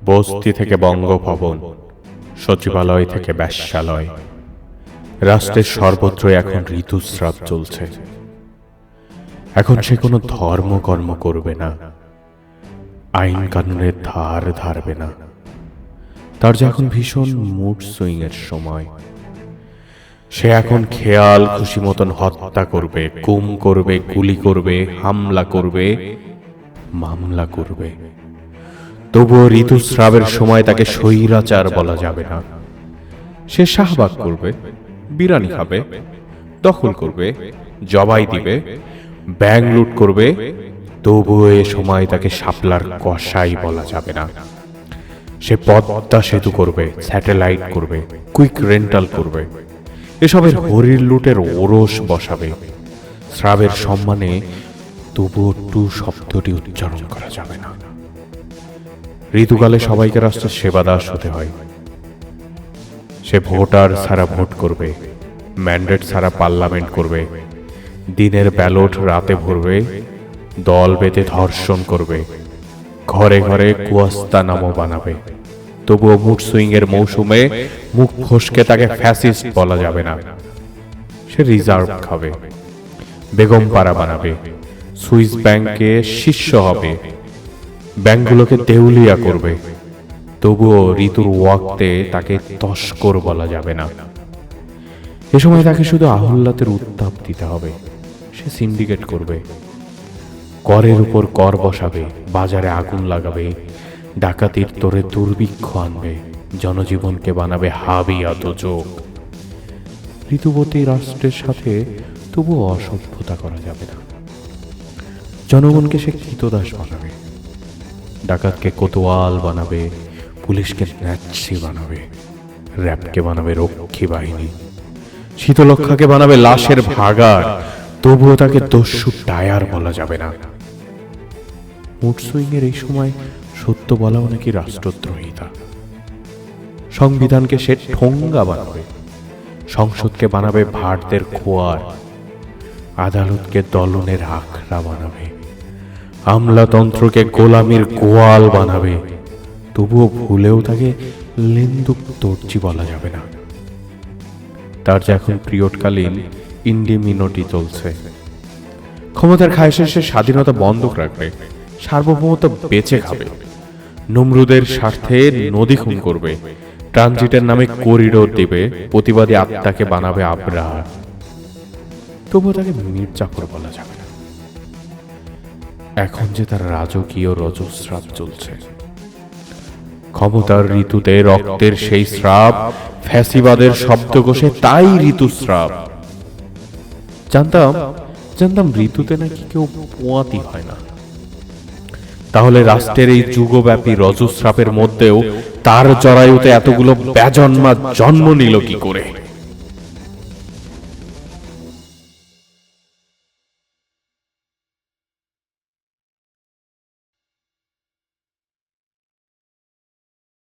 বস্তি থেকে বঙ্গভবন, সচিবালয় থেকে বেশ্যালয়, রাষ্ট্রের সর্বত্রই এখন ঋতুস্রাব চলছে। এখন সে কোনো ধর্মকর্ম করবে না, আইন কানুনের ধার ধারবে না। তার যে এখন ভীষণ মুড সুইং এর সময়। সে এখন খেয়াল খুশি মতন হত্যা করবে, গুম করবে, গুলি করবে, হামলা করবে, মামলা করবে। তবুও ঋতুস্রাবের সময় তাকে স্বৈরাচার বলা যাবে না। সে শাহবাগ করবে, বিরানি খাবে, দখল করবে, জবাই দিবে, ব্যাংক লুট করবে। তবুও এ সময় তাকে শাপলার কসাই বলা যাবে না। সে পদ্মা সেতু করবে, স্যাটেলাইট করবে, কুইক রেন্টাল করবে, এসবের হরির লুটের ওরস বসাবে। শ্রাবের সম্মানে তবুও টু শব্দটি উচ্চারণ করা যাবে না। ঋতুকালে সবাইকে রাষ্ট্রের সেবাদাস হতে হয়। সে ভোটার ছাড়া ভোট করবে, ম্যান্ডেট ছাড়া পার্লামেন্ট করবে, দিনের ব্যালট রাতে ভরবে, দল বেঁধে ধর্ষণ করবে, ঘরে ঘরে কুয়াস্তানামা বানাবে। তবুও মুড সুইং এর মৌসুমে মুখ ফসকে তাকে ফ্যাসিস্ট বলা যাবে না। সে রিজার্ভ খাবে, বেগম পাড়া বানাবে, সুইস ব্যাংকে শিষ্য হবে, ব্যাংকগুলোকে দেউলিয়া করবে। তবুও ঋতুর ওয়াক্তে তাকে তস্কর বলা যাবে না। এ সময় তাকে শুধু আহ্লাদের উত্তাপ দিতে হবে। সে সিন্ডিকেট করবে, করের উপর কর বসাবে, বাজারে আগুন লাগাবে, ডাকাতির তোরে দুর্ভিক্ষ আনবে, জনজীবনকে বানাবে হাবিয়া দোজক। ঋতুবতী রাষ্ট্রের সাথে তবুও অসভ্যতা করা যাবে না। জনগণকে সে কৃতদাস বানাবে, ডাকাতকে কোতোয়াল বানাবে, পুলিশকে ন্যাচি বানাবে, র্যাবকে বানাবে রক্ষী বাহিনী, শীতলক্ষাকে বানাবে লাশের ভাগার। তবুও তাকে দস্যু টায়ার বলা যাবে না। মুড সুইং এর এই সময় সত্য বলাও নাকি রাষ্ট্রদ্রোহিতা। সংবিধানকে সে ঠোঙ্গা বানাবে, সংসদকে বানাবে ভারতের খোয়ার, আদালতকে দলনের আখড়া বানাবে, আমলাতন্ত্রকে গোলামির গোয়াল বানাবে। তবুও ভুলেও তাকে লেন্দুক দর্জি বলা যাবে না। তার যে এখন পিরিয়ডকালীন ইন্ডিমিনিটি চলছে। ক্ষমতার খায়েশে সে স্বাধীনতা বন্ধক রাখবে, সার্বভৌমত্ব বেঁচে খাবে, নমরুদের স্বার্থে নদী খুন করবে, ট্রানজিটের নামে করিডোর দিবে, প্রতিবাদী আত্মাকে বানাবে আবরার। তবুও তাকে মির্জাফর বলা যাবে না। এখন যে তার রাজকীয় রজস্রাব চলছে। ক্ষমতার ঋতুতে রক্তের সেই স্রাব, ফ্যাসিবাদের শব্দকোষে তাই ঋতুস্রাব। জানতাম ঋতুতে নাকি কেউ পোয়াতি হয় না। তাহলে রাষ্ট্রের এই যুগব্যাপী রজস্রাবের মধ্যেও তার জরায়ুতে এতগুলো বেজন্মা জন্ম নিল কি করে?